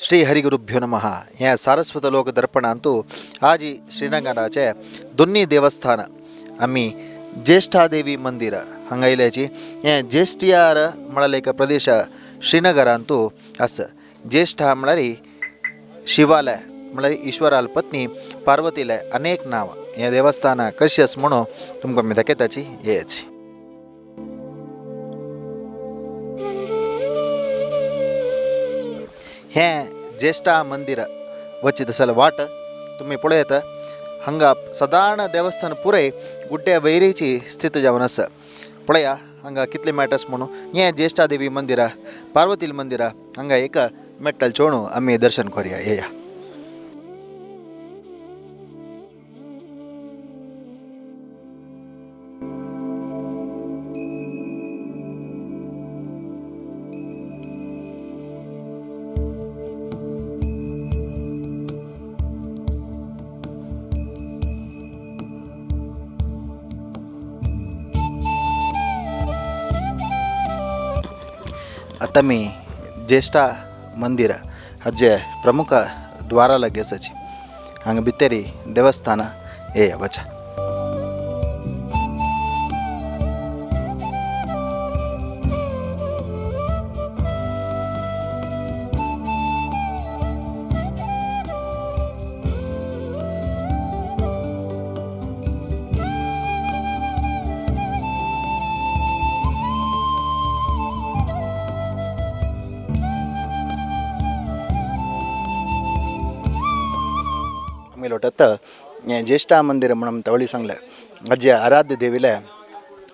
श्री हरिगुरुभ्यो नमः. या सारस्वत लोक दर्पण अंतू आज श्रीनगराचे दोन्ही देवस्थान आम्ही ज्येष्ठादेवी मंदिर हांगा येयल्याची. हे ज्येष्ठियार म्हळ्यार एक प्रदेश श्रीनगर अंतू आस. ज्येष्ठा म्हळ्यार शिवालय म्हळ्यार ईश्वराल पत्नी पार्वतीले अनेक नाव. हे देवस्थान कशी आस म्हणून तुमकां मी दाखयताची येयाची. हे ज्येष्ठा मंदिर वचित असल वाट तुम्ही पळयत हांगा साधारण देवस्थान पुरे गुड्ड्या वैरीची स्थित जावन आसा. पळया हांगा कितले मेटस म्हणून. हे ज्येष्ठा देवी मंदिर पार्वती मंदिर हांगा एक मेट्टल चोवणू आमी दर्शन करूया. येया. आता मी ज्येष्ठा मंदिर हाजे प्रमुख द्वारा लगे आसाची. हांगा भितरी देवस्थान येया वचा. आमी लोटत हें ज्येष्ठा मंदिर म्हणून तवळी सांगलें हाजे आराध्य देवीले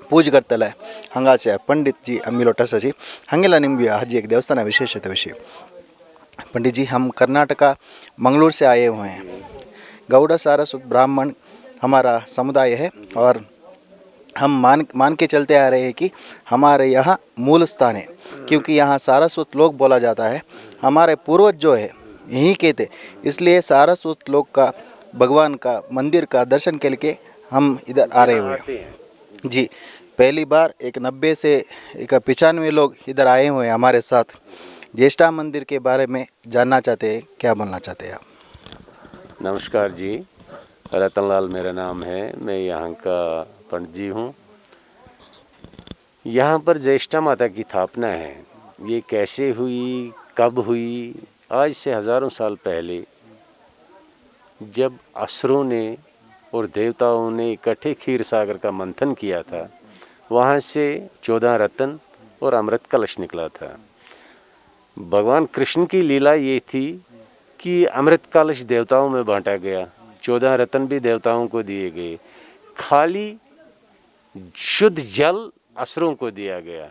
पूज करतले हांगाचे पंडित जी आमी लोटसाची. हांगेला निम्बी हाजी एक देवस्थान विशेषता विषय. पंडित जी, हम कर्नाटका मंगलूर से आए हुए हैं. गौड़ सारस्वत ब्राह्मण हमारा समुदाय है और हम मान के चलते आ रहे हैं कि हमारे यहाँ मूल स्थान है, क्योंकि यहाँ सारस्वत लोक बोला जाता है. हमारे पूर्वज जो है यहीं के थे, इसलिए सारस्वत लोक का भगवान का मंदिर का दर्शन के लिए हम इधर आ रहे हुए हैं जी. पहली बार एक 90 से एक 95 लोग इधर आए हुए हैं हमारे साथ. ज्येष्ठा मंदिर के बारे में जानना चाहते हैं, क्या बोलना चाहते हैं आप? नमस्कार जी, रतनलाल मेरा नाम है. मैं यहाँ का पंडित जी हूँ. यहाँ पर ज्येष्ठा माता की स्थापना है. ये कैसे हुई, कब हुई? आज से हज़ारों साल पहले जब असुरों ने और देवताओं ने इकट्ठे क्षीर सागर का मंथन किया था, वहाँ से 14 रत्न और अमृत कलश निकला था. भगवान कृष्ण की लीला ये थी कि अमृत कलश देवताओं में बांटा गया, 14 रत्न भी देवताओं को दिए गए, खाली शुद्ध जल असुरों को दिया गया.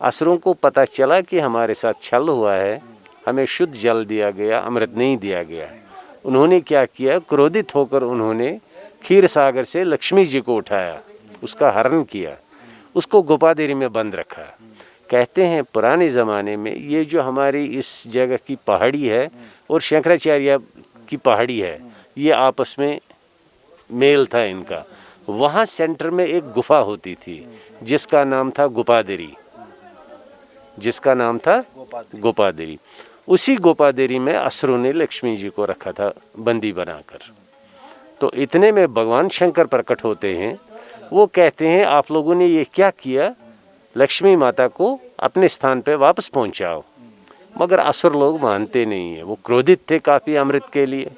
असुरों को पता चला कि हमारे साथ छल हुआ है, हमें शुद्ध जल दिया गया, अमृत नहीं दिया गया. उन्होंने क्या किया, क्रोधित होकर उन्होंने क्षीर सागर से लक्ष्मी जी को उठाया, उसका हरण किया, उसको गोपादेरी में बंद रखा. कहते हैं पुराने ज़माने में ये जो हमारी इस जगह की पहाड़ी है और शंकराचार्य की पहाड़ी है, ये आपस में मेल था इनका. वहाँ सेंटर में एक गुफा होती थी जिसका नाम था गोपादेरी, जिसका नाम था गोपादेरी. उसी गोपादेरी में असुरों ने लक्ष्मी जी को रखा था बंदी बनाकर. तो इतने में भगवान शंकर प्रकट होते हैं. वो कहते हैं आप लोगों ने ये क्या किया, लक्ष्मी माता को अपने स्थान पे वापस पहुंचाओ. मगर असुर लोग मानते नहीं है, वो क्रोधित थे काफ़ी अमृत के लिए.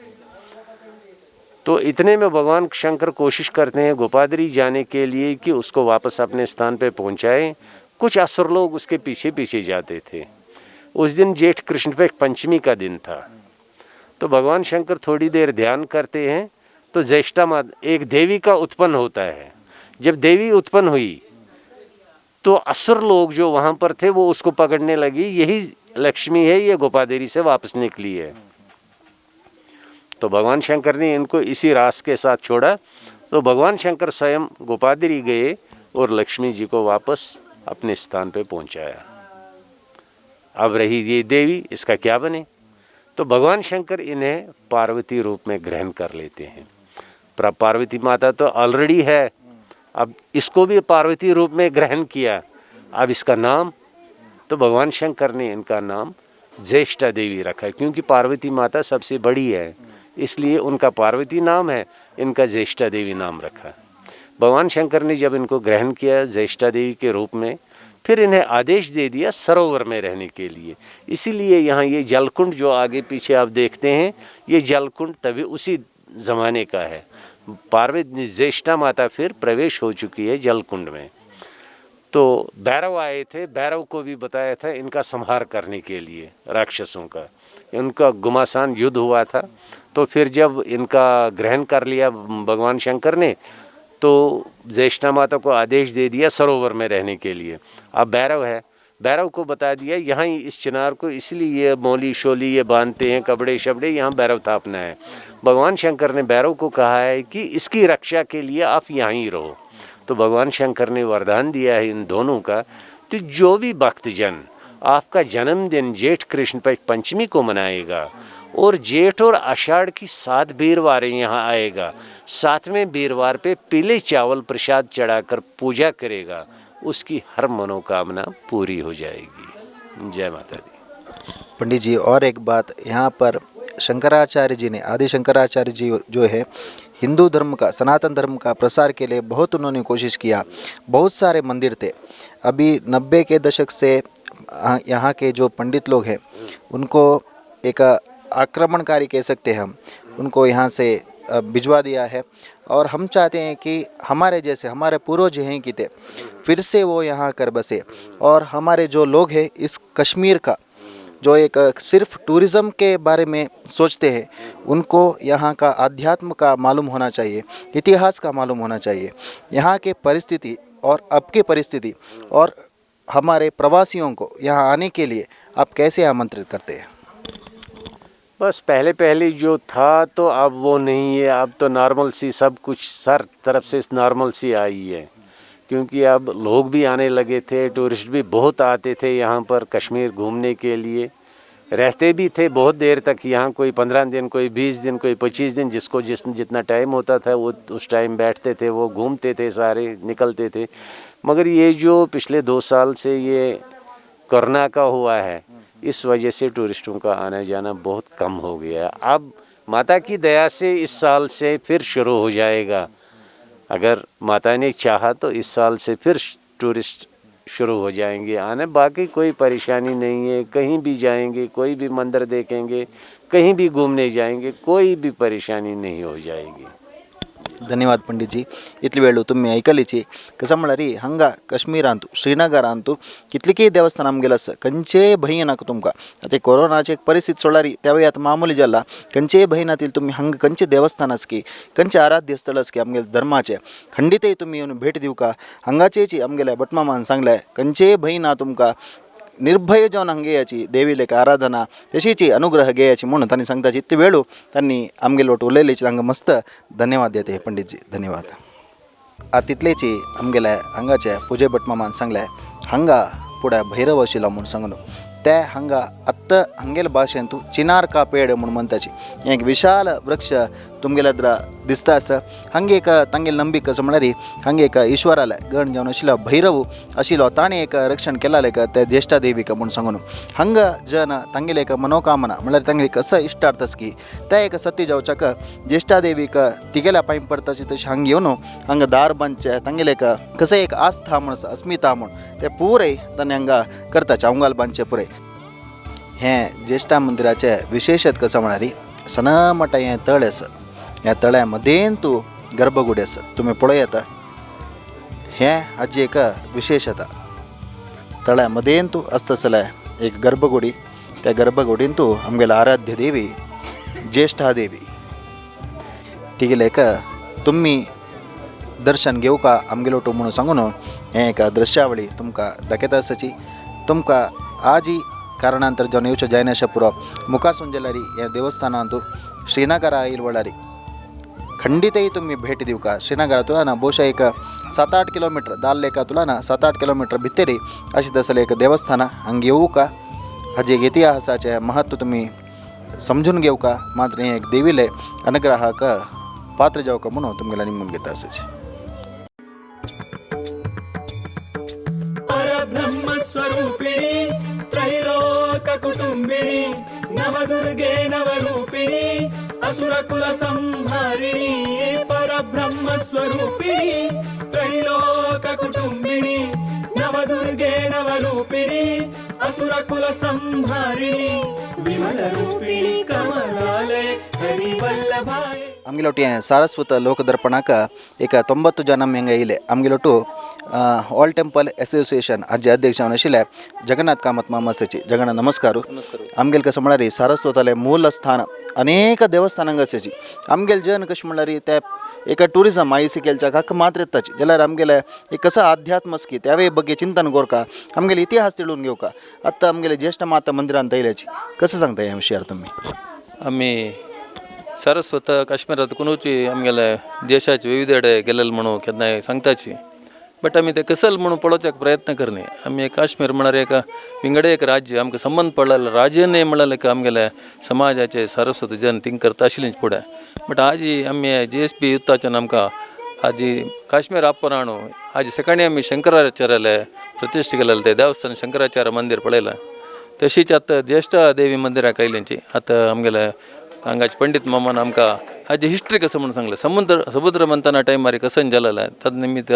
तो इतने में भगवान शंकर कोशिश करते हैं गोपादेरी जाने के लिए कि उसको वापस अपने स्थान पे पहुंचाएं. कुछ असुर लोग उसके पीछे पीछे जाते थे. उस दिन जेठ कृष्ण पे पंचमी का दिन था. तो भगवान शंकर थोड़ी देर ध्यान करते हैं तो ज्येष्ठा माता एक देवी का उत्पन्न होता है. जब देवी उत्पन्न हुई तो असुर लोग जो वहाँ पर थे वो उसको पकड़ने लगी, यही लक्ष्मी है, ये गोपादेरी से वापस निकली है. तो भगवान शंकर ने इनको इसी रास के साथ छोड़ा. तो भगवान शंकर स्वयं गोपादेरी गए और लक्ष्मी जी को वापस अपने स्थान पे पहुंचाया. अब रही ये देवी, इसका क्या बने? तो भगवान शंकर इन्हें पार्वती रूप में ग्रहण कर लेते हैं. पार्वती माता तो ऑलरेडी है, अब इसको भी पार्वती रूप में ग्रहण किया. अब इसका नाम, तो भगवान शंकर ने इनका नाम ज्येष्ठा देवी रखा है, क्योंकि पार्वती माता सबसे बड़ी है, इसलिए उनका पार्वती नाम है, इनका ज्येष्ठा देवी नाम रखा है। भगवान शंकर ने जब इनको ग्रहण किया ज्येष्ठा देवी के रूप में, फिर इन्हें आदेश दे दिया सरोवर में रहने के लिए। इसीलिए यहाँ ये जलकुंड जो आगे पीछे आप देखते हैं, ये जलकुंड तभी उसी ज़माने का है। पार्वती ज्येष्ठा माता फिर प्रवेश हो चुकी है जलकुंड में। तो भैरव आए थे, भैरव को भी बताया था इनका संहार करने के लिए राक्षसों का। इनका घमासान युद्ध हुआ था, तो फिर जब इनका ग्रहण कर लिया भगवान शंकर ने, तो ज्येष्ठा माता को आदेश दे दिया सरोवर में रहने के लिए। अब भैरव है, भैरव को बता दिया यहाँ ही इस चिनार को इसलिए ये मौली शोली ये बांधते हैं, कपड़े शपड़े, यहाँ भैरव थापना है। भगवान शंकर ने भैरव को कहा है कि इसकी रक्षा के लिए आप यहाँ ही रहो। तो भगवान शंकर ने वरदान दिया है इन दोनों का, तो जो भी भक्तजन आपका जन्मदिन जेठ कृष्ण पक्ष पंचमी को मनाएगा और जेठ और आषाढ़ की 7 वीरवार यहाँ आएगा, 7वें वीरवार पे पीले चावल प्रसाद चढ़ाकर पूजा करेगा, उसकी हर मनोकामना पूरी हो जाएगी। जय माता दी। पंडित जी, और एक बात यहाँ पर शंकराचार्य जी ने, आदि शंकराचार्य जी जो है हिंदू धर्म का, सनातन धर्म का प्रसार के लिए बहुत उन्होंने कोशिश किया। बहुत सारे मंदिर थे। अभी 90 के दशक से यहाँ के जो पंडित लोग हैं उनको एक आक्रमणकारी कह सकते हैं हम, उनको यहाँ से भिजवा दिया है। और हम चाहते हैं कि हमारे जैसे हमारे पूर्वज हैं कि थे फिर से वो यहाँ कर बसे, और हमारे जो लोग हैं इस कश्मीर का जो एक सिर्फ टूरिज़्म के बारे में सोचते हैं, उनको यहाँ का आध्यात्म का मालूम होना चाहिए, इतिहास का मालूम होना चाहिए, यहाँ के परिस्थिति और अब की परिस्थिति, और हमारे प्रवासियों को यहाँ आने के लिए आप कैसे आमंत्रित करते हैं? बस पहले जो था तो अब वो नहीं है, अब तो नॉर्मल सी सब कुछ सर तरफ से नॉर्मल सी आई है, क्योंकि अब लोग भी आने लगे थे, टूरिस्ट भी बहुत आते थे यहाँ पर कश्मीर घूमने के लिए, रहते भी थे बहुत देर तक यहाँ, कोई 15 दिन, कोई 20 दिन, कोई 25 दिन, जिसको जितना टाइम होता था वो उस टाइम बैठते थे, वो घूमते थे, सारे निकलते थे। मगर ये जो पिछले 2 साल से ये कोरोना का हुआ है, इस वजह से टूरिस्टों का आना जाना बहुत कम हो गया। अब माता की दया से इस साल से फिर शुरू हो जाएगा, अगर माता ने चाहा तो इस साल से फिर टूरिस्ट शुरू हो जाएंगे आने। बाकी कोई परेशानी नहीं है, कहीं भी जाएंगे, कोई भी मंदिर देखेंगे, कहीं भी घूमने जाएंगे, कोई भी परेशानी नहीं हो जाएगी। धन्यवाद पंडित जी. इतली वेळू तुम्ही ऐकलीची कसं म्हणा री हंगा काश्मीर अंतू श्रीनगर अंतू कितलिकी देवस्थान आम गेलस कंचे भयनाक तुमका आता कोरोनाची एक परिस्थिती सोडलारी त्यावेळी आता मामूली जल्ला कंचे भयनातील तुम्ही हंग कंचे देवस्थानच की कंचे आराध्य स्थळच की आमगे धर्माचे खंडितही तुम्ही येऊन भेट देऊ का हंगाचेची आमगेल्या बटमामान सांगलाय कंचे भयना तुमका निर्भय जाऊन हंगे याची देवी लेख आराधना तशीची अनुग्रह घ्यायची म्हणून त्यांनी सांगता जितकी वेळू त्यांनी आमगे लोट उरलेलीची तांगा मस्त धन्यवाद देते पंडितजी. धन्यवाद. आ तिथलेची आमगेल्या हंगाच्या पूजे बटमामान सांगलाय हंगा पुढे भैरव शिला म्हणून सांगलो त्या हंगा अत्त हंगेल भाषेंतू चिनार का पेड म्हणून म्हणताची एक विशाल वृक्ष तुमगेला दिसता असं हंगे एक तांगेल नंबीक कसं म्हणणारी हंगे एक ईश्वराला गण जाऊन अशिला भैरव अशिलो ताणे एक रक्षण केला का त्या ज्येष्ठा देवी का म्हणून सांगून हंग जन तांगेल एक मनोकामना म्हणल्यार तांगेल कसं इष्ट अर्थस की त्या एक सत्य जाऊचाक ज्येष्ठा देवी का तिगेला पाईम पडताची तशी हंग येऊन हंग दार बंच तांगेल एक कसं एक आस्था म्हणून अस्मिता म्हणून ते पुरे ताने हंगा करताचे अवंगाल बांधचे पुरे हें ज्येष्ठा मंदिराचे विशेषत कसं म्हणणारी सनमट हें तळ आसा ह्या तळ्या मदेन तू गर्भगुडी आसा तुम्ही पळयात हें हाजी एक विशेषता तळ्या मदेन तू आसतसल्या एक गर्भगुडी त्या गर्भगुडीन तू आमगेला आराध्य देवी ज्येष्ठा देवी तिगेले एक तुम्ही दर्शन घेऊ का आमगेलो टू म्हणून सांगून हें एक दृश्यावळी तुमकां दाखयता आसाची तुमकां आजी कारणांतर जावन येवचें जायनाशा पुरो मुखार सुंजेलारी ह्या देवस्थानांतू श्रीनगरा इल्वळारी खंडितही तुम्ही भेट दिवू का श्रीनगरा तुला ಬಹುಶಃ एक 7-8 किलोमीटर दाल्लेका तुला 7-8 किलोमीटर भितरी अशी दसले एक देवस्थान हंग येऊ का हाजे एक इतिहासाचे महत्व तुम्ही समजून घेऊ का मात्र हे एक देवीले अनुग्रहाक पात्र जाऊ का म्हणून तुमगेला निमून घेता असायचे. परब्रह्म स्वरूपिणी त्रैलोक कुटुंबिनी नवदुर्गे नवरूपिणी असुरकुल संहारिणी परब्रह्म स्वरूपिणी त्रैलोक कुटुंबिनी नवदुर्गे नवरूपिणी असुरकुल संहारिणी विमल रूपिणी कमलालय हरिवल्लभाय आमगे सारस्वत लोकदर्पणाक एक 90 जन हेंगे इले आमगे ऑल टेंपल असोसिएशन अजे अध्यक्ष आशिल्ले जगन्नाथ कामत मामासची जगन्नाथ नमस्कार आमगेल कशें म्हणल्यार सारस्वताले मूल स्थान अनेक देवस्थानांक आसाची आमगेल जन कशें म्हणल्यार ते एक टुरिजम आयसी केलच्या हक्क मात्र येताची जाल्यार आमगेले एक कसं अध्यात्म की त्यावे ಬಗ್ಗೆ चिंतन गोरका आमगेले इतिहास तिळून घेवका आत्ता आमगेले ज्येष्ठ माता मंदिरांत येयल्याची कसं सांगता ह्या विशयार तुम्ही आम्ही सारस्वत काश्मीरात कोणूची आमगेले देशाचे विविधेडे गेलेले म्हणून केन्नाय सांगताची बट आमी ते कसल म्हणून पळोवच्याक प्रयत्न करनी आमी काश्मीर म्हळ्यार एक विंगडे एक राज्य आमकां संबंध पडलेलो राज्य न्ही म्हळ्यार एक आमगेले समाजाचे सारस्वत जन थिंग करता आशिल्लींच फुडें बट आजी आमी GSP युद्धाच्यान आमकां आजी काश्मीर आप्पन आणू आजी सकाळी आमी शंकराचार्याले प्रतिश्ठा केलेले ते देवस्थान शंकराचार्य मंदिर पळयलां तशीच आतां ज्येष्ठ देवी मंदिराक आयलींची आतां आमगेले हांगाचे पंडित मामान आमकां हाजी हिस्ट्री कसं म्हणून सांगलें समुद्र मंथना टायमार कसं जालेलें तद निमित्त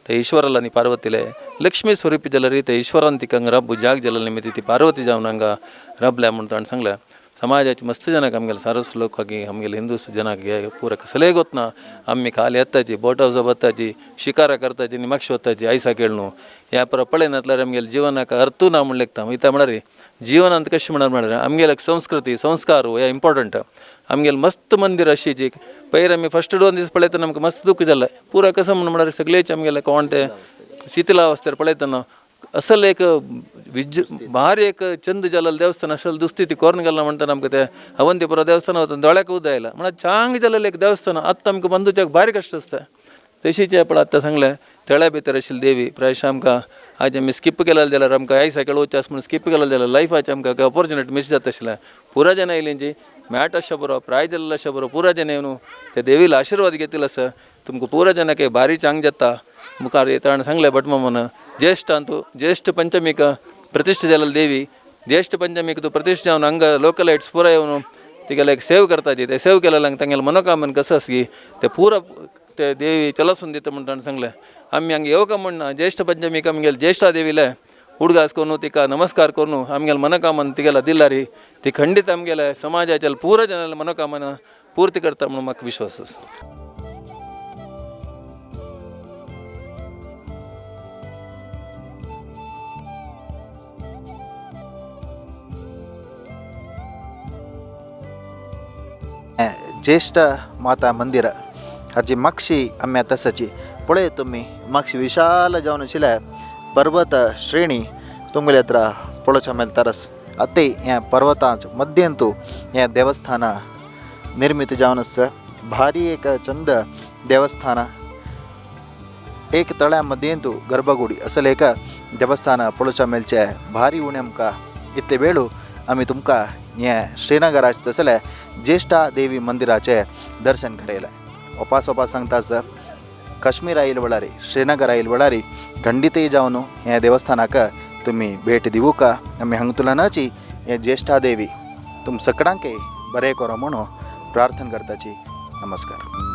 ते ईश्वराला न्ही पार्वतीले लक्ष्मी स्वरूपी जाल्यार ते ईश्वरान तिका हांगा रब जाग जालेले निमित्त ती पार्वती जावन हांगा रबल्या म्हणून ताणें सांगलें समाजाचे मस्त जनाक आमगेले सारस्वत लोकांक आमगेले हिंदू जनाक हे पुरा कसलेय गोतना आमी खाली येताची बोट हावज वताची शिकारा करताची निमाक्ष वताची आयसा खेळ न्हू ह्या पर पळयनातल्यार आमगेले जिवनाक अर्थ ना म्हण लेखता वयता म्हळ्यार जिवनांत कशें म्हळ्यार आमगेले संस्कृती संस्कार हे इम्पॉर्टंट आमगेले मस्त मंदिर अशी जी पयर आमी फस्ट 2 दीस पळयतना आमकां मस्त दुःख जालें पुरा कसं म्हळ्यार सगळेच आमगेले कोण ते शिथिलावस्थेर पळयतना असल एक भारी एक चंद जालेलें देवस्थान असल दुस्थिती कोरून गेला म्हणटा आमकां ते अवंतीपुरा देवस्थान वता दोळ्याक उदक आयला म्हळ्यार चांग जालेलें एक देवस्थान आत्तां आमकां बांदूच्याक भारी कश्ट आसता तशीच पळय आतां सांगलें तळ्या भितर आशिल्ली देवी प्रायश आमकां आज आमी स्कीप केलें जाल्यार आमकां आय सायकल वचचें आसा म्हणून स्कीप केलें जाल्यार लायफाचें आमकां ऑपॉर्च्युनिटी मिस जाता आशिल्लें पुरा जन आयलींची मेळटा अशें बरो प्रायज जाल्लो अशें बरो पुरा जन येवन ते देवीला आशिर्वाद घेतिल्लो आसा तुमकां पुरा जनाक भारी चांग जाता मुखार ताणें सांगलें भट मामान ज्येष्ठ पंचमीक प्रतिश्ठा जालेली देवी ज्येष्ठ पंचमीक तूं प्रतिश्ठा जावन हांगा लोकलायट्स पुरा येवन तिगेले एक सेव करताची ते सेव केलेल्यांक तांगेलें मनोकामन कसं आसा की ते पुरा ते देवी चलासून दिता म्हणून ताणें सांगलें आमी हांगा येवका म्हणना ज्येष्ठ पंचमीक आमगेले ज्येष्ठा देवीले उडगास करून तिका नमस्कार करून आमगेले मनोकामन तिगेला दिल्यार ती खंडीत आमगेले समाजाच्या पुरा जनाले मनोकामना पूर्ती करता म्हणून म्हाका विश्वास आसा ज्येष्ठ माता मंदिर हाजी मागशी आमी आतां आसाची पळय तुमी मागशी विशाल जावन आशिल्ल्या पर्वत श्रेणी तुमगेले हत्र पळोवच्या मेल तरस अते ह्या पर्वतांच मध्यंतू ह्या देवस्थान निर्मित जावन आसा भारी एक चंद देवस्थान एक तळ्या मध्यंतू गर्भगुडी असले एक देवस्थान पळोवच्या मेलचे भारी उणे आमकां इतले वेळू आमी तुमकां हे श्रीनगराचे तसले ज्येष्ठा देवी मंदिराचे दर्शन करेलें ओपास सांगतास काश्मीर आयिल्ले वेळार श्रीनगर आयिल्ले वेळार खंडितय जावन हे देवस्थानाक तुमी भेट दिवूका आमी हांगा तुलनाची हे ज्येष्ठा देवी तुम सगळ्यांक बरें करो म्हणून प्रार्थना करताची नमस्कार.